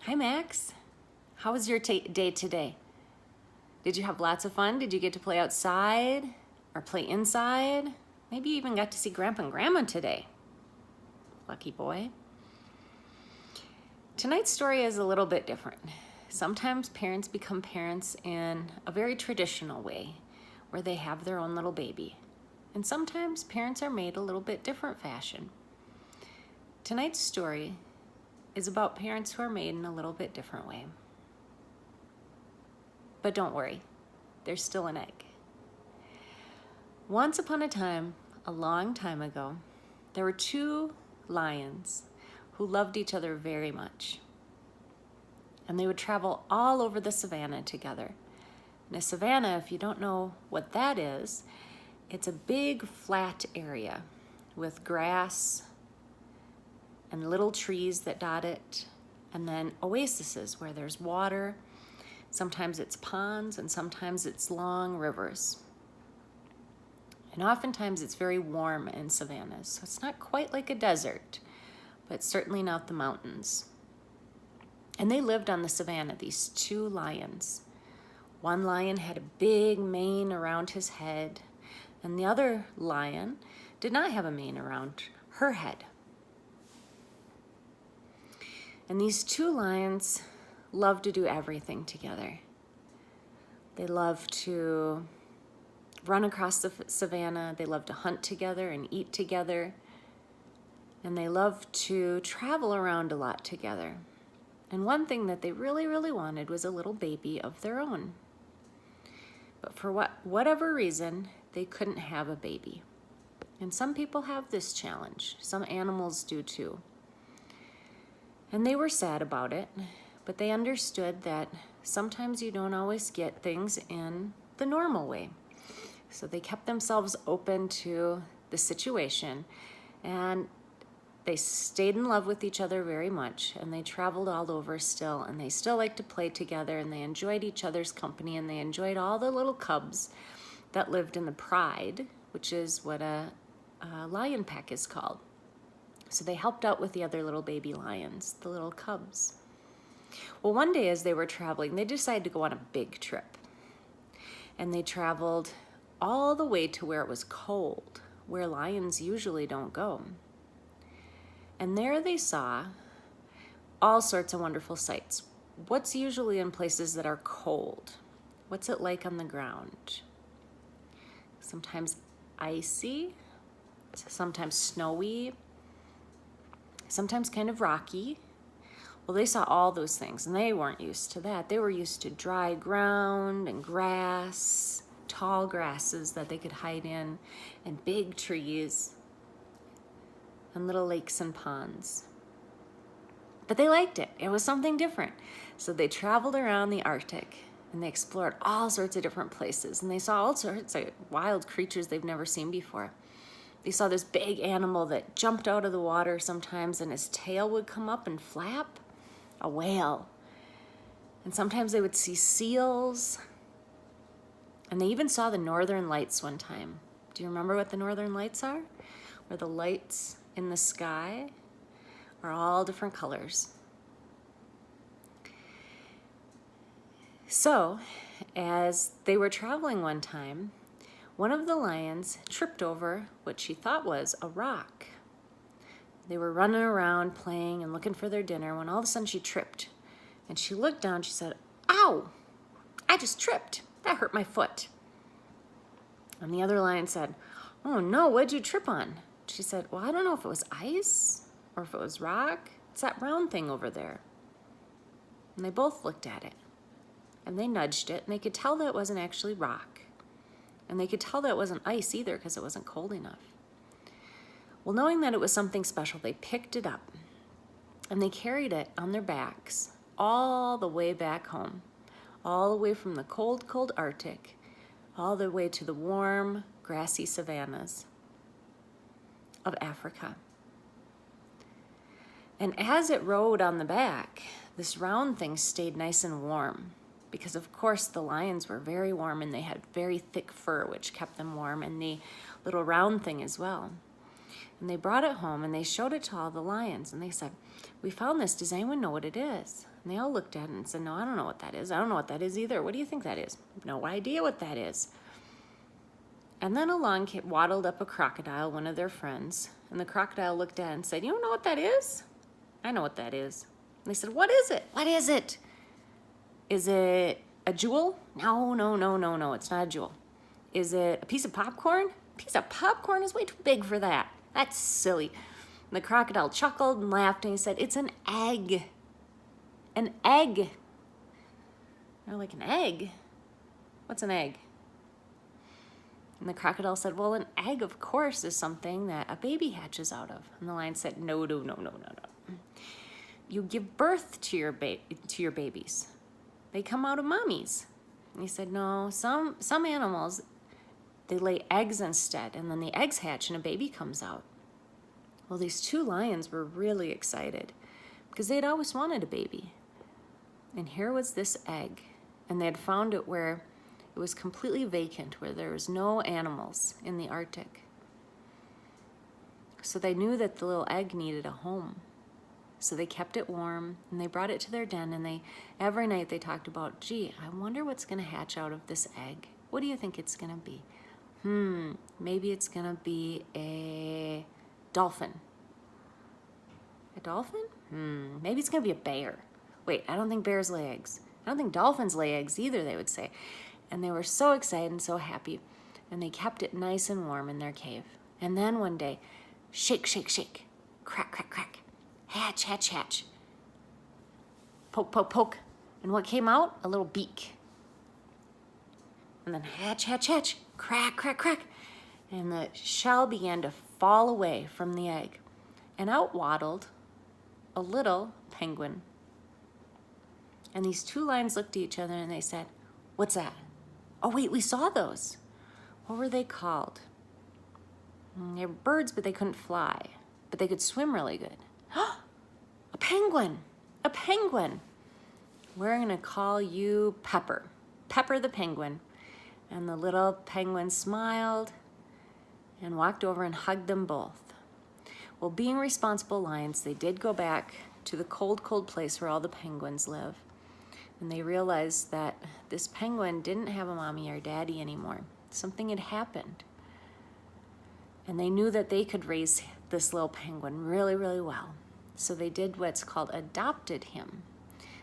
Hi, Max. How was your day today? Did you have lots of fun? Did you get to play outside or play inside? Maybe you even got to see Grandpa and Grandma today. Lucky boy. Tonight's story is a little bit different. Sometimes parents become parents in a very traditional way, where they have their own little baby. And sometimes parents are made a little bit different fashion. Tonight's story is about parents who are made in a little bit different way. But don't worry, there's still an egg. Once upon a time, a long time ago, there were two lions who loved each other very much. And they would travel all over the savannah together. And a savannah, if you don't know what that is, it's a big flat area with grass and little trees that dot it, and then oases where there's water. Sometimes it's ponds, and sometimes it's long rivers. And oftentimes it's very warm in savannas, so it's not quite like a desert, but certainly not the mountains. And they lived on the savannah, these two lions. One lion had a big mane around his head, and the other lion did not have a mane around her head. And these two lions love to do everything together. They love to run across the savannah. They love to hunt together and eat together. And they love to travel around a lot together. And one thing that they really, really wanted was a little baby of their own. But for whatever reason, they couldn't have a baby. And some people have this challenge. Some animals do too. And they were sad about it, but they understood that sometimes you don't always get things in the normal way. So they kept themselves open to the situation, and they stayed in love with each other very much, and they traveled all over still, and they still liked to play together, and they enjoyed each other's company, and they enjoyed all the little cubs that lived in the pride, which is what a lion pack is called. So they helped out with the other little baby lions, the little cubs. Well, one day as they were traveling, they decided to go on a big trip. And they traveled all the way to where it was cold, where lions usually don't go. And there they saw all sorts of wonderful sights. What's usually in places that are cold? What's it like on the ground? Sometimes icy, sometimes snowy, sometimes kind of rocky. Well, they saw all those things, and they weren't used to that. They were used to dry ground and grass, tall grasses that they could hide in, and big trees, and little lakes and ponds. But they liked it. It was something different. So they traveled around the Arctic, and they explored all sorts of different places, and they saw all sorts of wild creatures they've never seen before. They saw this big animal that jumped out of the water sometimes, and his tail would come up and flap. A whale. And sometimes they would see seals. And they even saw the northern lights one time. Do you remember what the northern lights are? Where the lights in the sky are all different colors. So, as they were traveling one time, one of the lions tripped over what she thought was a rock. They were running around playing and looking for their dinner when all of a sudden she tripped. And she looked down, she said, "Ow, I just tripped. That hurt my foot." And the other lion said, "Oh no, what'd you trip on?" She said, "Well, I don't know if it was ice or if it was rock. It's that round thing over there." And they both looked at it. And they nudged it, and they could tell that it wasn't actually rock. And they could tell that it wasn't ice either because it wasn't cold enough. Well, knowing that it was something special, they picked it up and they carried it on their backs all the way back home, all the way from the cold, cold Arctic, all the way to the warm, grassy savannas of Africa. And as it rode on the back, this round thing stayed nice and warm because, of course, the lions were very warm and they had very thick fur, which kept them warm, and the little round thing as well. And they brought it home and they showed it to all the lions. And they said, "We found this. Does anyone know what it is?" And they all looked at it and said, "No, I don't know what that is. I don't know what that is either. What do you think that is?" "No idea what that is." And then along waddled up a crocodile, one of their friends. And the crocodile looked at it and said, "You don't know what that is?" "I know what that is." And they said, "What is it? What is it? Is it a jewel?" "No, no, no, no, no. It's not a jewel." "Is it a piece of popcorn?" "A piece of popcorn is way too big for that. That's silly." And the crocodile chuckled and laughed and he said, "It's an egg. An egg." They're like, "An egg? What's an egg?" And the crocodile said, "Well, an egg, of course, is something that a baby hatches out of." And the lion said, "No, no, no, no, no, no. You give birth to your babies. They come out of mommies." And he said, "No, some animals, they lay eggs instead, and then the eggs hatch and a baby comes out." Well, these two lions were really excited because they'd always wanted a baby. And here was this egg, and they had found it where it was completely vacant, where there was no animals in the Arctic. So they knew that the little egg needed a home. So they kept it warm and they brought it to their den, and every night they talked about, "Gee, I wonder what's gonna hatch out of this egg. What do you think it's gonna be? Maybe it's gonna be a dolphin." "A dolphin? Maybe it's gonna be a bear. Wait, I don't think bears lay eggs. I don't think dolphins lay eggs either," they would say. And they were so excited and so happy, and they kept it nice and warm in their cave. And then one day, shake, shake, shake, crack, crack, crack, hatch, hatch, hatch, poke, poke, poke. And what came out? A little beak. And then hatch, hatch, hatch, crack, crack, crack. And the shell began to fall away from the egg. And out waddled a little penguin. And these two lions looked at each other and they said, "What's that? Oh, wait, we saw those." What were they called? They were birds, but they couldn't fly. But they could swim really good. A penguin! A penguin! "We're going to call you Pepper. Pepper the penguin." And the little penguin smiled and walked over and hugged them both. Well, being responsible lions, they did go back to the cold, cold place where all the penguins live. And they realized that this penguin didn't have a mommy or daddy anymore. Something had happened. And they knew that they could raise this little penguin really, really well. So they did what's called adopted him.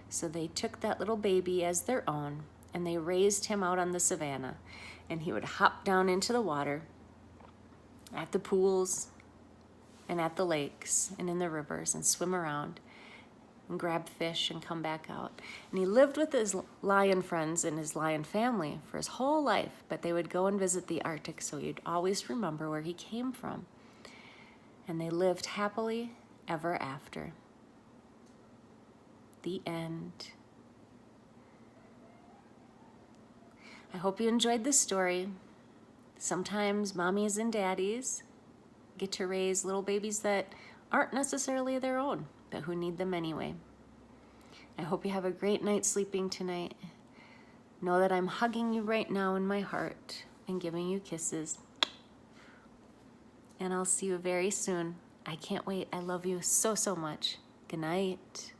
So they took that little baby as their own, and they raised him out on the savannah. And he would hop down into the water at the pools and at the lakes and in the rivers and swim around and grab fish and come back out. And he lived with his lion friends and his lion family for his whole life, but they would go and visit the Arctic, so he'd always remember where he came from. And they lived happily ever after. The end. I hope you enjoyed this story. Sometimes mommies and daddies get to raise little babies that aren't necessarily their own, but who need them anyway. I hope you have a great night sleeping tonight. Know that I'm hugging you right now in my heart and giving you kisses. And I'll see you very soon. I can't wait. I love you so, so much. Good night.